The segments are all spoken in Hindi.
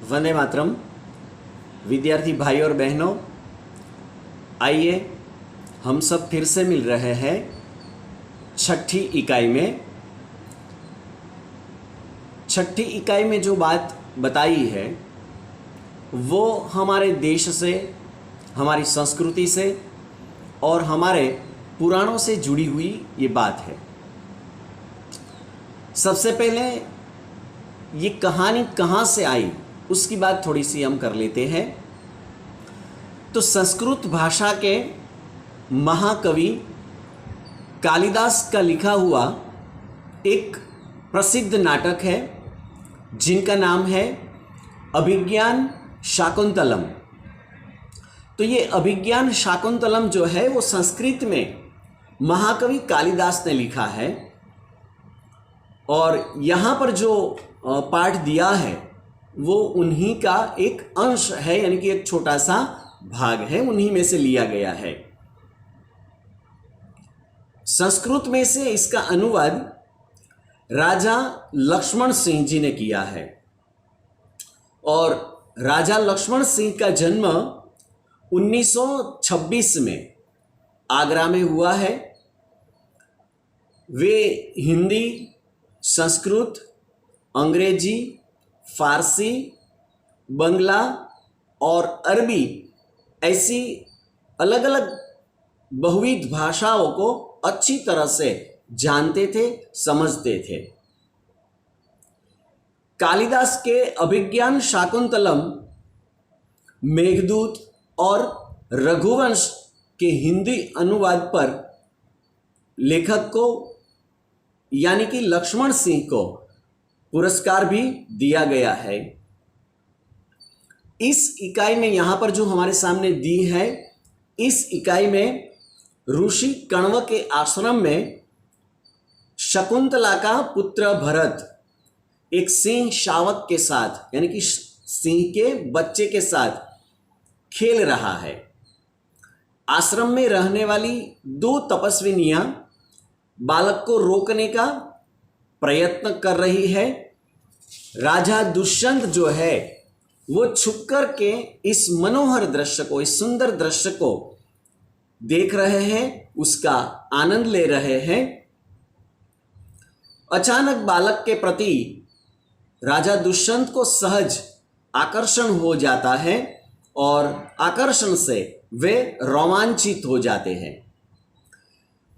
वंदे मातरम। विद्यार्थी भाई और बहनों, आइए हम सब फिर से मिल रहे हैं छठी इकाई में। छठी इकाई में जो बात बताई है वो हमारे देश से, हमारी संस्कृति से और हमारे पुराणों से जुड़ी हुई ये बात है। सबसे पहले ये कहानी कहाँ से आई उसकी बात थोड़ी सी हम कर लेते हैं। तो संस्कृत भाषा के महाकवि कालिदास का लिखा हुआ एक प्रसिद्ध नाटक है जिनका नाम है अभिज्ञान शाकुंतलम। तो ये अभिज्ञान शाकुंतलम जो है वो संस्कृत में महाकवि कालिदास ने लिखा है और यहाँ पर जो पाठ दिया है वो उन्हीं का एक अंश है, यानी कि एक छोटा सा भाग है, उन्हीं में से लिया गया है। संस्कृत में से इसका अनुवाद राजा लक्ष्मण सिंह जी ने किया है और राजा लक्ष्मण सिंह का जन्म 1926 में आगरा में हुआ है। वे हिंदी, संस्कृत, अंग्रेजी, फारसी, बंगला और अरबी ऐसी अलग अलग बहुविध भाषाओं को अच्छी तरह से जानते थे, समझते थे। कालिदास के अभिज्ञान शाकुंतलम, मेघदूत और रघुवंश के हिंदी अनुवाद पर लेखक को यानी कि लक्ष्मण सिंह को पुरस्कार भी दिया गया है। इस इकाई में यहाँ पर जो हमारे सामने दी है, इस इकाई में ऋषि कण्व के आश्रम में शकुंतला का पुत्र भरत एक सिंह शावक के साथ यानी कि सिंह के बच्चे के साथ खेल रहा है। आश्रम में रहने वाली दो तपस्विनियां बालक को रोकने का प्रयत्न कर रही है। राजा दुष्यंत जो है वो छुप कर के इस मनोहर दृश्य को, इस सुंदर दृश्य को देख रहे हैं, उसका आनंद ले रहे हैं। अचानक बालक के प्रति राजा दुष्यंत को सहज आकर्षण हो जाता है और आकर्षण से वे रोमांचित हो जाते हैं।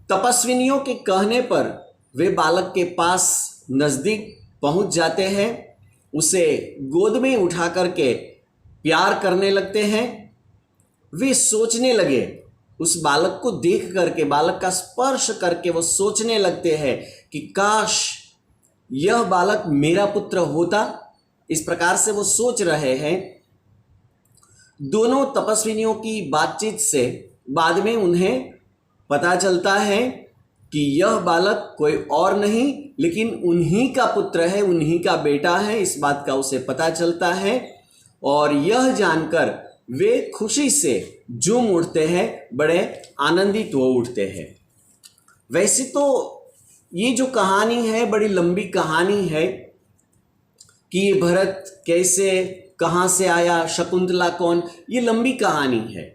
तपस्विनियों के कहने पर वे बालक के पास नजदीक पहुंच जाते हैं, उसे गोद में उठा करके प्यार करने लगते हैं। वे सोचने लगे, उस बालक को देख करके, बालक का स्पर्श करके वो सोचने लगते हैं कि काश यह बालक मेरा पुत्र होता। इस प्रकार से वो सोच रहे हैं। दोनों तपस्विनियों की बातचीत से बाद में उन्हें पता चलता है कि यह बालक कोई और नहीं लेकिन उन्हीं का पुत्र है, उन्हीं का बेटा है। इस बात का उसे पता चलता है और यह जानकर वे खुशी से झूम उठते हैं, बड़े आनंदित हो उठते हैं। वैसे तो ये जो कहानी है बड़ी लंबी कहानी है कि ये भरत कैसे, कहाँ से आया, शकुंतला कौन, ये लंबी कहानी है।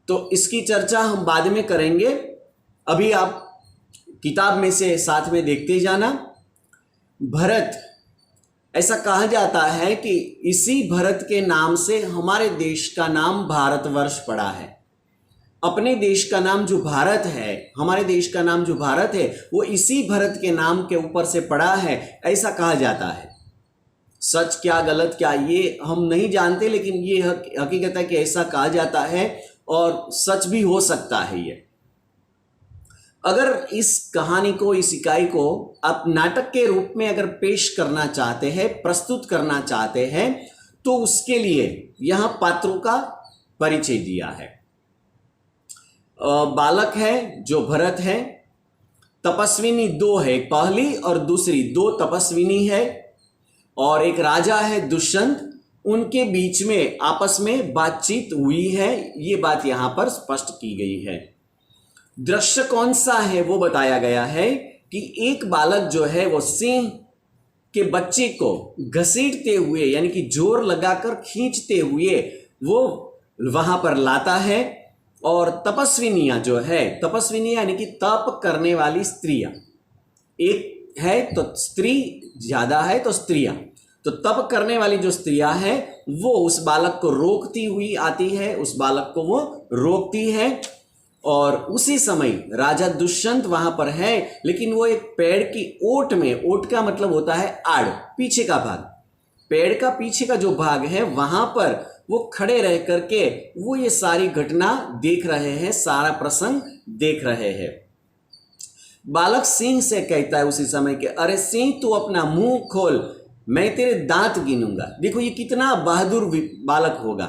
तो इसकी चर्चा हम बाद में करेंगे। अभी आप किताब में से साथ में देखते जाना। भरत, ऐसा कहा जाता है कि इसी भरत के नाम से हमारे देश का नाम भारतवर्ष पड़ा है। अपने देश का नाम जो भारत है, हमारे देश का नाम जो भारत है, वो इसी भरत के नाम के ऊपर से पड़ा है, ऐसा कहा जाता है। सच क्या गलत क्या ये हम नहीं जानते, लेकिन ये हकीकत है कि ऐसा कहा जाता है और सच भी हो सकता है। ये अगर इस कहानी को, इस इकाई को आप नाटक के रूप में अगर पेश करना चाहते हैं, प्रस्तुत करना चाहते हैं, तो उसके लिए यहाँ पात्रों का परिचय दिया है। बालक है जो भरत है, तपस्विनी दो है, पहली और दूसरी, दो तपस्विनी है और एक राजा है दुष्यंत। उनके बीच में आपस में बातचीत हुई है, ये बात यहाँ पर स्पष्ट की गई है। दृश्य कौन सा है वो बताया गया है कि एक बालक जो है वो सिंह के बच्चे को घसीटते हुए यानी कि जोर लगाकर खींचते हुए वो वहां पर लाता है। और तपस्विनियां जो है, तपस्विनियां यानी कि तप करने वाली स्त्रियां, एक है तो स्त्री, ज्यादा है तो स्त्रियां, तो तप करने वाली जो स्त्रियां हैं वो उस बालक को रोकती हुई आती है, उस बालक को वो रोकती है। और उसी समय राजा दुष्यंत वहां पर है, लेकिन वो एक पेड़ की ओट में, ओट का मतलब होता है आड़, पीछे का भाग, पेड़ का पीछे का जो भाग है वहां पर वो खड़े रह करके वो ये सारी घटना देख रहे हैं, सारा प्रसंग देख रहे हैं। बालक सिंह से कहता है उसी समय के, अरे सिंह तू अपना मुंह खोल, मैं तेरे दांत गिनूंगा। देखो ये कितना बहादुर बालक होगा,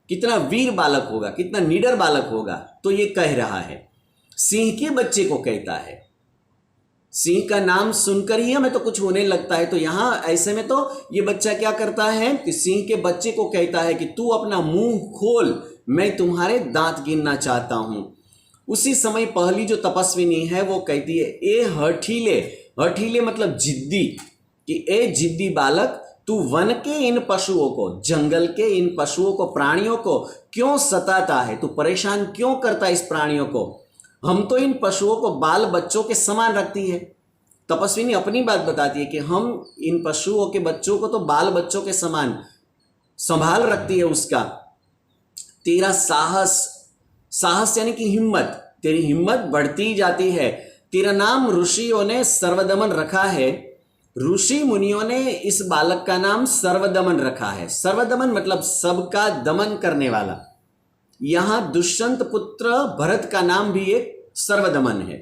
कितना वीर बालक होगा, कितना निडर बालक होगा। तो ये कह रहा है, सिंह के बच्चे को कहता है। सिंह का नाम सुनकर ही हमें तो कुछ होने लगता है। तो यहां ऐसे में तो ये बच्चा क्या करता है कि सिंह के बच्चे को कहता है कि तू अपना मुंह खोल, मैं तुम्हारे दांत गिनना चाहता हूं। उसी समय पहली जो तपस्विनी है वो कहती है, ए हठीले, हठीले मतलब जिद्दी, कि ए जिद्दी बालक, तू वन के इन पशुओं को, जंगल के इन पशुओं को, प्राणियों को क्यों सताता है, तू परेशान क्यों करता है इस प्राणियों को। हम तो इन पशुओं को बाल बच्चों के समान रखती है। तपस्विनी अपनी बात बताती है कि हम इन पशुओं के बच्चों को तो बाल बच्चों के समान संभाल रखती है उसका। तेरा साहस, साहस यानी कि हिम्मत, तेरी हिम्मत बढ़ती जाती है। तेरा नाम ऋषियों ने सर्वदमन रखा है, ऋषि मुनियों ने इस बालक का नाम सर्वदमन रखा है। सर्वदमन मतलब सबका दमन करने वाला। यहां दुष्यंत पुत्र भरत का नाम भी एक सर्वदमन है।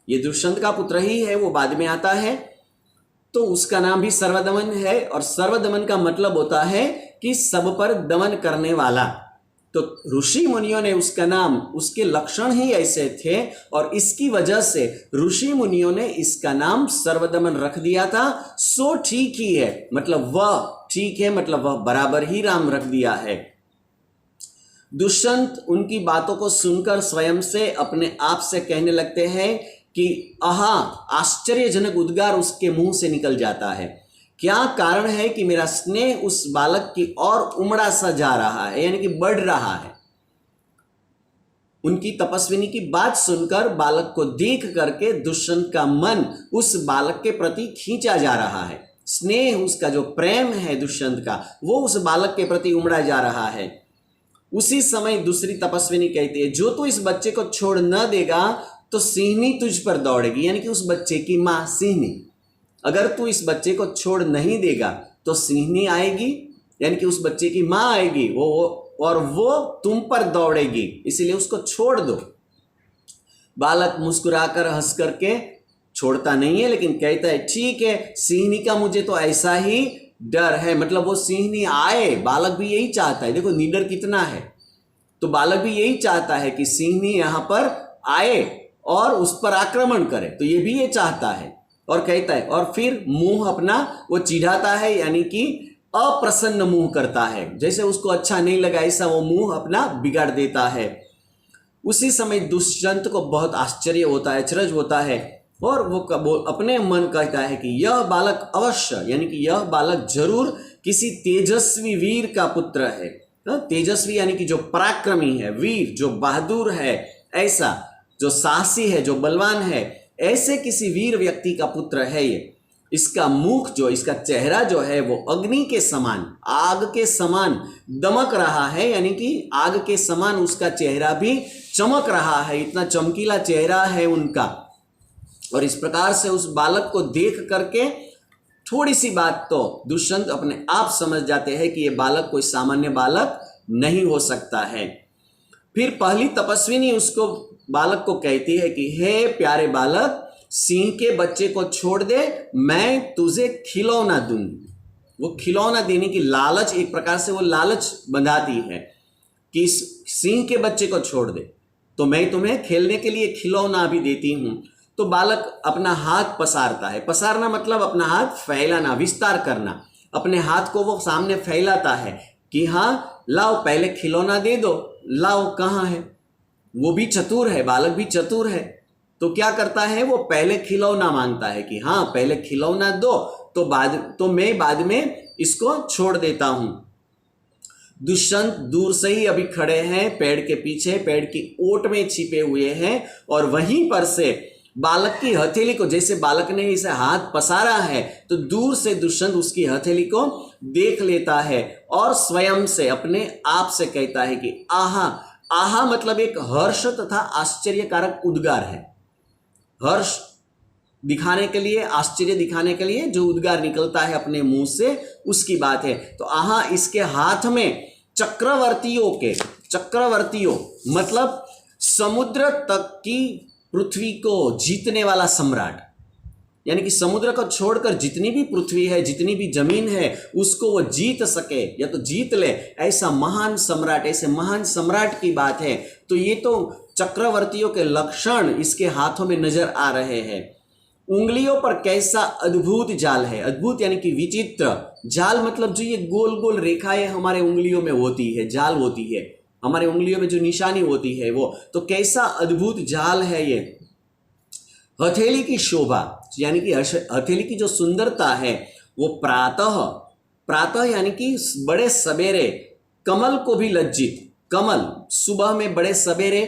ये दुष्यंत का पुत्र ही है, वो बाद में आता है, तो उसका नाम भी सर्वदमन है। और सर्वदमन का मतलब होता है कि सब पर दमन करने वाला। तो ऋषि मुनियों ने उसका नाम, उसके लक्षण ही ऐसे थे और इसकी वजह से ऋषि मुनियों ने इसका नाम सर्वदमन रख दिया था। सो ठीक ही है, मतलब वह ठीक है, मतलब वह बराबर ही राम रख दिया है। दुष्यंत उनकी बातों को सुनकर स्वयं से अपने आप से कहने लगते हैं कि आहा, आश्चर्यजनक उद्गार उसके मुंह से निकल जाता है। क्या कारण है कि मेरा स्नेह उस बालक की ओर उमड़ा सा जा रहा है, यानी कि बढ़ रहा है। उनकी तपस्विनी की बात सुनकर, बालक को देख करके दुष्यंत का मन उस बालक के प्रति खींचा जा रहा है। स्नेह, उसका जो प्रेम है दुष्यंत का, वो उस बालक के प्रति उमड़ा जा रहा है। उसी समय दूसरी तपस्विनी कहती है, जो तू इस बच्चे को छोड़ न देगा तो सिंहनी तुझ पर दौड़ेगी, यानी कि उस बच्चे की मां सिंहनी। अगर तू इस बच्चे को छोड़ नहीं देगा तो सिंहनी आएगी, यानी कि उस बच्चे की मां आएगी, और वो तुम पर दौड़ेगी, इसलिए उसको छोड़ दो। बालक मुस्कुराकर हंस करके छोड़ता नहीं है, लेकिन कहता है ठीक है, सिंहनी का मुझे तो ऐसा ही डर है। मतलब वो सिंहनी आए, बालक भी यही चाहता है। देखो निडर कितना है, तो बालक भी यही चाहता है कि सिंहनी यहां पर आए और उस पर आक्रमण करे, तो ये भी ये चाहता है। और कहता है, और फिर मुंह अपना वो चिढ़ाता है, यानी कि अप्रसन्न मुंह करता है, जैसे उसको अच्छा नहीं लगा ऐसा वो मुंह अपना बिगाड़ देता है। उसी समय दुष्यंत को बहुत आश्चर्य होता है, अचरज होता है, और वो अपने मन कहता है कि यह बालक अवश्य, यानी कि यह बालक जरूर किसी तेजस्वी वीर का पुत्र है। तेजस्वी यानी कि जो पराक्रमी है, वीर जो बहादुर है, ऐसा जो साहसी है, जो बलवान है, ऐसे किसी वीर व्यक्ति का पुत्र है ये। इसका मुख जो, इसका चेहरा जो है वो अग्नि के समान, आग के समान दमक रहा है, यानी कि आग के समान उसका चेहरा भी चमक रहा है, इतना चमकीला चेहरा है उनका। और इस प्रकार से उस बालक को देख करके थोड़ी सी बात तो दुष्यंत अपने आप समझ जाते हैं कि ये बालक कोई सामान्य बालक नहीं हो सकता है। फिर पहली तपस्विनी उसको, बालक को कहती है कि हे प्यारे बालक, सिंह के बच्चे को छोड़ दे, मैं तुझे खिलौना दूंगी। वो खिलौना देने की लालच, एक प्रकार से वो लालच बंधाती है कि सिंह के बच्चे को छोड़ दे तो मैं तुम्हें खेलने के लिए खिलौना भी देती हूं। तो बालक अपना हाथ पसारता है, पसारना मतलब अपना हाथ फैलाना, विस्तार करना, अपने हाथ को वो सामने फैलाता है कि हाँ लाओ पहले खिलौना दे दो, लाओ कहाँ है। वो भी चतुर है, बालक भी चतुर है, तो क्या करता है वो पहले खिलौना मांगता है कि हाँ पहले खिलौना दो, तो मैं बाद में इसको छोड़ देता हूं। दुष्यंत दूर से ही अभी खड़े हैं, पेड़ के पीछे, पेड़ की ओट में छिपे हुए हैं, और वहीं पर से बालक की हथेली को, जैसे बालक ने इसे हाथ पसारा है, तो दूर से दुष्यंत उसकी हथेली को देख लेता है और स्वयं से, अपने आप से कहता है कि आहा। आहा मतलब एक हर्ष तथा आश्चर्यकारक उद्गार है। हर्ष दिखाने के लिए, आश्चर्य दिखाने के लिए जो उद्गार निकलता है अपने मुंह से, उसकी बात है। तो आहा, इसके हाथ में चक्रवर्तियों मतलब समुद्र तक की पृथ्वी को जीतने वाला सम्राट, यानी कि समुद्र को छोड़कर जितनी भी पृथ्वी है, जितनी भी जमीन है, उसको वो जीत सके या तो जीत ले, ऐसा महान सम्राट, ऐसे महान सम्राट की बात है। तो ये तो चक्रवर्तियों के लक्षण इसके हाथों में नजर आ रहे हैं। उंगलियों पर कैसा अद्भुत जाल है। अद्भुत यानी कि विचित्र। जाल मतलब जो ये गोल गोल रेखाएं हमारे उंगलियों में होती है, जाल होती है, हमारे उंगलियों में जो निशानी होती है वो, तो कैसा अद्भुत जाल है ये। हथेली की शोभा यानी कि हथेली की जो सुंदरता है वो प्रातः यानी कि बड़े सवेरे, कमल को भी लज्जित, कमल सुबह में बड़े सवेरे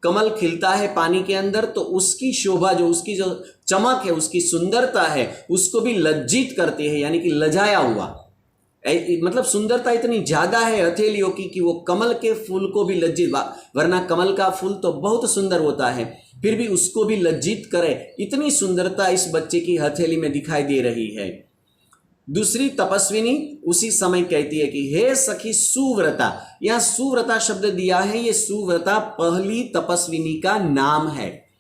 कमल खिलता है पानी के अंदर, तो उसकी शोभा, जो उसकी जो चमक है, उसकी सुंदरता है, उसको भी लज्जित करती है, यानी कि लजाया हुआ। मतलब सुंदरता इतनी ज्यादा है हथेलियों की कि वो कमल के फूल को भी लज्जित, वरना कमल का फूल तो बहुत सुंदर होता है, फिर भी उसको भी लज्जित करे, इतनी सुंदरता इस बच्चे की हथेली में दिखाई दे रही है। दूसरी तपस्विनी उसी समय कहती है कि हे सखी सुव्रता। यहां सुव्रता शब्द दिया है, ये सुव्रता पहली तपस्विनी का नाम है।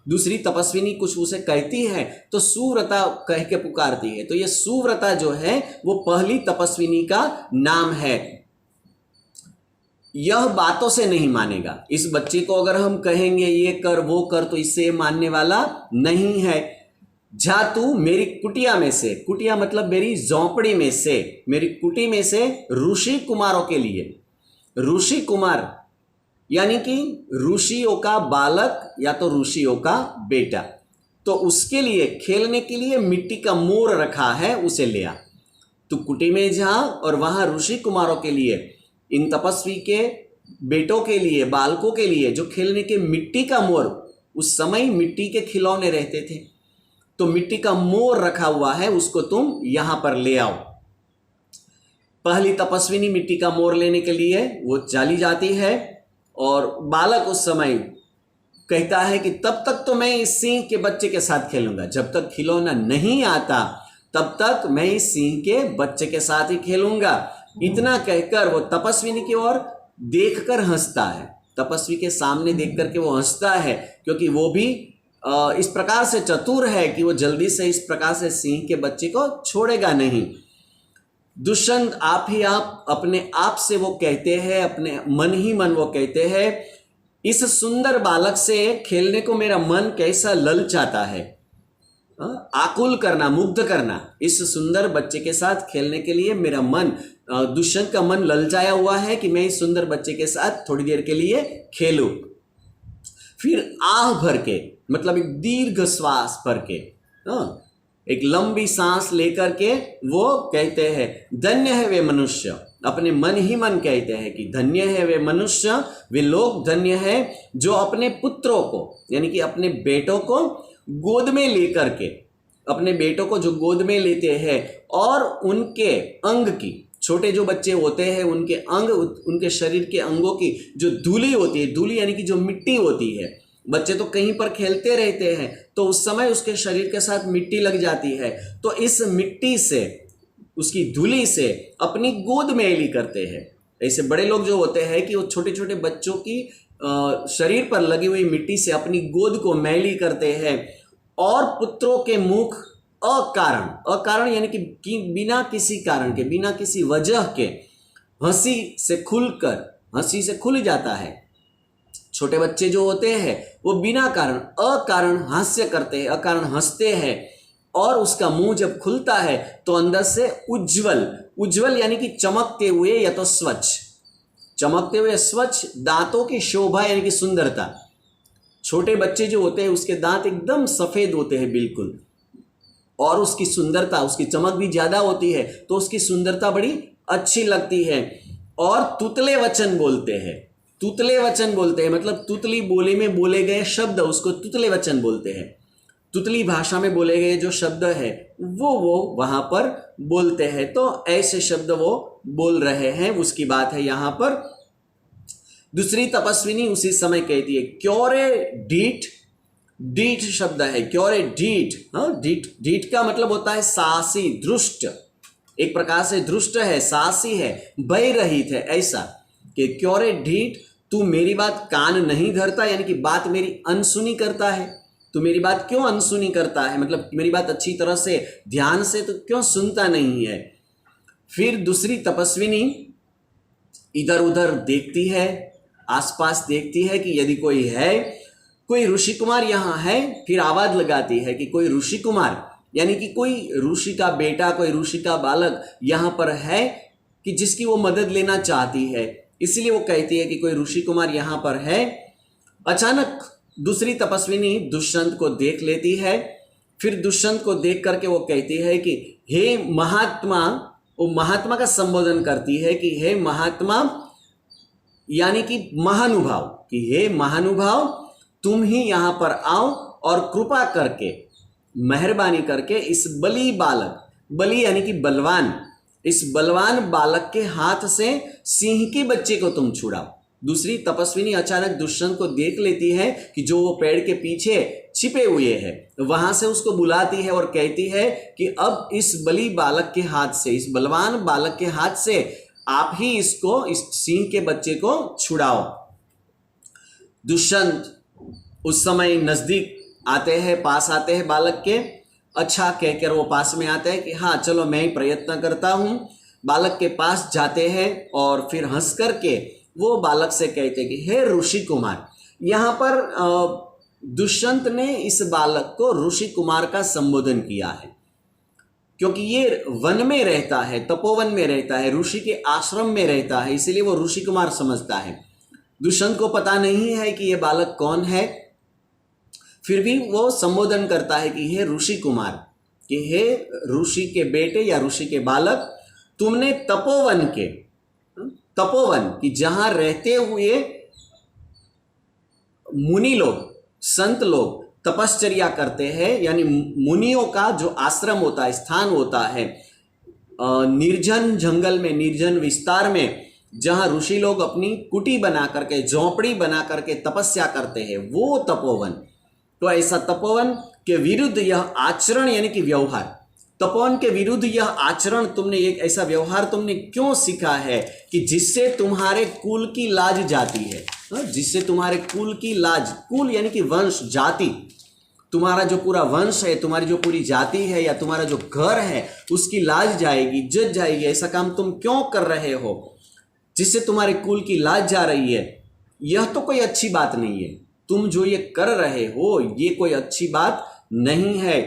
दूसरी तपस्विनी कुछ उसे कहती है तो सुव्रता कह के पुकारती है, तो ये सुव्रता जो है वो पहली तपस्विनी का नाम है। यह बातों से नहीं मानेगा। इस बच्चे को अगर हम कहेंगे ये कर वो कर, तो इससे मानने वाला नहीं है। जा तू मेरी कुटिया में से, कुटिया मतलब मेरी झोंपड़ी में से, मेरी कुटी में से ऋषि कुमारों के लिए, ऋषि कुमार यानी कि ऋषियों का बालक या तो ऋषियों का बेटा, तो उसके लिए खेलने के लिए मिट्टी का मोर रखा है, उसे ले आ। तू कुटी में जा और वहां ऋषि कुमारों के लिए, इन तपस्वी के बेटों के लिए, बालकों के लिए जो खेलने के मिट्टी का मोर, उस समय मिट्टी के खिलौने रहते थे, तो मिट्टी का मोर रखा हुआ है, उसको तुम यहां पर ले आओ। पहली तपस्विनी मिट्टी का मोर लेने के लिए वो चली जाती है और बालक उस समय कहता है कि तब तक तो मैं इस सिंह के बच्चे के साथ खेलूंगा, जब तक खिलौना नहीं आता तब तक मैं इस सिंह के बच्चे के साथ ही खेलूंगा। इतना कहकर वो तपस्विनी की ओर देखकर हंसता है, तपस्वी के सामने देख करके वो हंसता है, क्योंकि वो भी इस प्रकार से चतुर है कि वो जल्दी से इस प्रकार से सिंह के बच्चे को छोड़ेगा नहीं। दुष्यंत आप ही आप अपने आप से वो कहते हैं, अपने मन ही मन वो कहते हैं, इस सुंदर बालक से खेलने को मेरा मन कैसा ललचाता है। आकुल करना, मुग्ध करना, इस सुंदर बच्चे के साथ खेलने के लिए मेरा मन, दुष्यंत का मन ललचाया हुआ है कि मैं इस सुंदर बच्चे के साथ थोड़ी देर के लिए खेलूं। फिर आह भर के मतलब एक दीर्घ श्वास भर के, एक लंबी सांस लेकर के वो कहते हैं धन्य है वे मनुष्य, अपने मन ही मन कहते हैं कि धन्य है वे मनुष्य, वे लोग धन्य है जो अपने पुत्रों को यानी कि अपने बेटों को गोद में लेकर के, अपने बेटों को जो गोद में लेते हैं और उनके अंग की, छोटे जो बच्चे होते हैं उनके अंग, उनके शरीर के अंगों की जो धूली होती है, धूली यानी कि जो मिट्टी होती है, बच्चे तो कहीं पर खेलते रहते हैं तो उस समय उसके शरीर के साथ मिट्टी लग जाती है, तो इस मिट्टी से, उसकी धूली से अपनी गोद मैली करते हैं। ऐसे बड़े लोग जो होते हैं कि वो छोटे छोटे बच्चों की शरीर पर लगी हुई मिट्टी से अपनी गोद को मैली करते हैं और पुत्रों के मुख अकारण यानी कि बिना किसी कारण के, बिना किसी वजह के हंसी से खुल जाता है। छोटे बच्चे जो होते हैं वो बिना कारण, अकारण हास्य करते हैं, अकारण हंसते हैं और उसका मुंह जब खुलता है तो अंदर से उज्जवल यानी कि चमकते हुए या तो स्वच्छ दांतों की शोभा यानी कि सुंदरता। छोटे बच्चे जो होते हैं उसके दांत एकदम सफेद होते हैं बिल्कुल, और उसकी सुंदरता, उसकी चमक भी ज़्यादा होती है, तो उसकी सुंदरता बड़ी अच्छी लगती है। और तुतले वचन बोलते हैं, तुतले वचन बोलते हैं मतलब तुतली बोली में बोले गए शब्द, उसको तुतले वचन बोलते हैं। तुतली भाषा में बोले गए जो शब्द है वो वहां पर बोलते हैं। तो ऐसे शब्द वो बोल रहे हैं, उसकी बात है यहां पर। दूसरी तपस्विनी उसी समय कहती है क्योरे डीठ, डीठ शब्द है, क्योरे डीठ। हाँ, डीठ, डीठ का मतलब होता है साहसी, दृष्ट, एक प्रकार से दृष्ट है, साहसी है, भय रहित है, ऐसा कि क्योरे ढीठ, तू मेरी बात कान नहीं धरता, यानी कि बात मेरी अनसुनी करता है। तू मेरी बात क्यों अनसुनी करता है, मतलब मेरी बात अच्छी तरह से ध्यान से तो क्यों सुनता नहीं है। फिर दूसरी तपस्विनी इधर उधर देखती है, आसपास देखती है कि यदि कोई है, कोई ऋषि कुमार यहाँ है, फिर आवाज लगाती है कि कोई ऋषि कुमार, यानी कि कोई ऋषि का बेटा, कोई ऋषि का बालक यहाँ पर है कि जिसकी वो मदद लेना चाहती है, इसलिए वो कहती है कि कोई ऋषि कुमार यहाँ पर है। अचानक दूसरी तपस्विनी दुष्यंत को देख लेती है, फिर दुष्यंत को देख करके वो कहती है कि हे महात्मा, वो महात्मा का संबोधन करती है कि हे महात्मा, यानी कि महानुभाव, कि हे महानुभाव, तुम ही यहाँ पर आओ और कृपा करके, मेहरबानी करके इस बली बालक, बली यानी कि बलवान, इस बलवान बालक के हाथ से सिंह के बच्चे को तुम छुड़ाओ। दूसरी तपस्विनी अचानक दुष्यंत को देख लेती है कि जो वो पेड़ के पीछे छिपे हुए हैं, वहां से उसको बुलाती है और कहती है कि अब इस बली बालक के हाथ से, इस बलवान बालक के हाथ से आप ही इसको, इस सिंह के बच्चे को छुड़ाओ। दुष्यंत उस समय नजदीक आते हैं, पास आते हैं बालक के, अच्छा कहकर वो पास में आते हैं कि हाँ चलो मैं ही प्रयत्न करता हूँ। बालक के पास जाते हैं और फिर हंस करके वो बालक से कहते हैं कि हे ऋषि कुमार। यहाँ पर दुष्यंत ने इस बालक को ऋषि कुमार का संबोधन किया है, क्योंकि ये वन में रहता है, तपोवन में रहता है, ऋषि के आश्रम में रहता है, इसीलिए वो ऋषि कुमार समझता है। दुष्यंत को पता नहीं है कि ये बालक कौन है, फिर भी वो संबोधन करता है कि हे ऋषि कुमार, कि हे ऋषि के बेटे या ऋषि के बालक, तुमने तपोवन के, तपोवन कि जहां रहते हुए मुनि लोग, संत लोग तपश्चर्या करते हैं, यानी मुनियों का जो आश्रम होता है, स्थान होता है, निर्जन जंगल में, निर्जन विस्तार में, जहां ऋषि लोग अपनी कुटी बना करके, झोंपड़ी बना करके तपस्या करते हैं, वो तपोवन। तो ऐसा तपोवन के विरुद्ध यह आचरण, यानी कि व्यवहार, तपोवन के विरुद्ध यह आचरण, तुमने एक ऐसा व्यवहार तुमने क्यों सीखा है कि जिससे तुम्हारे कुल की लाज जाती है, जिससे तुम्हारे कुल की लाज, कुल यानी कि वंश, जाति, तुम्हारा जो पूरा वंश है, तुम्हारी जो पूरी जाति है या तुम्हारा जो घर है, उसकी लाज जाएगी, इज्जत जाएगी। ऐसा काम तुम क्यों कर रहे हो जिससे तुम्हारे कुल की लाज जा रही है? यह तो कोई अच्छी बात नहीं है, तुम जो ये कर रहे हो ये कोई अच्छी बात नहीं है।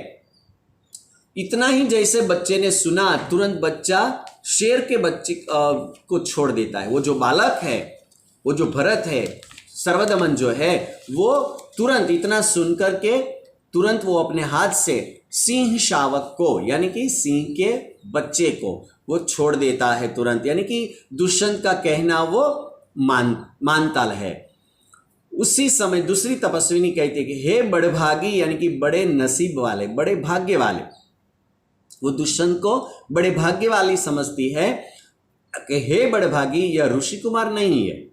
इतना ही जैसे बच्चे ने सुना, तुरंत बच्चा शेर के बच्चे को छोड़ देता है। वो जो बालक है, वो जो भरत है, सर्वदमन जो है, वो तुरंत इतना सुन करके तुरंत वो अपने हाथ से सिंह शावक को, यानी कि सिंह के बच्चे को वो छोड़ देता है तुरंत, यानी कि दुष्यंत का कहना वो मानता है। उसी समय दूसरी तपस्विनी कहती है कि हे बड़भागी, यानी कि बड़े नसीब वाले, बड़े भाग्य वाले। वो दुष्यंत को बड़े भाग्य वाली समझती है कि हे बड़भागी, यह ऋषि कुमार नहीं है।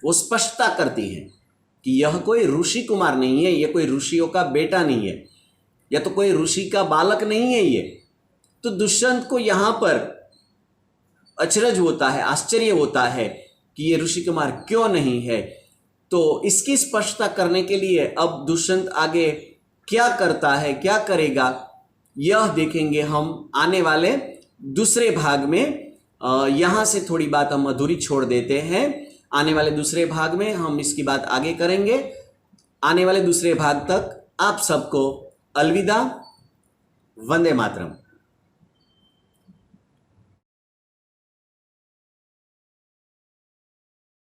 वो स्पष्टता करती है कि यह कोई ऋषि कुमार नहीं है, यह कोई ऋषियों का बेटा नहीं है, या तो कोई ऋषि का बालक नहीं है ये। तो दुष्यंत को यहाँ पर अचरज होता है, आश्चर्य होता है कि ये ऋषि कुमार क्यों नहीं है। तो इसकी स्पष्टता करने के लिए अब दुष्यंत आगे क्या करता है, क्या करेगा, यह देखेंगे हम आने वाले दूसरे भाग में। यहाँ से थोड़ी बात हम अधूरी छोड़ देते हैं, आने वाले दूसरे भाग में हम इसकी बात आगे करेंगे। आने वाले दूसरे भाग तक आप सबको अलविदा, वंदे मातरम।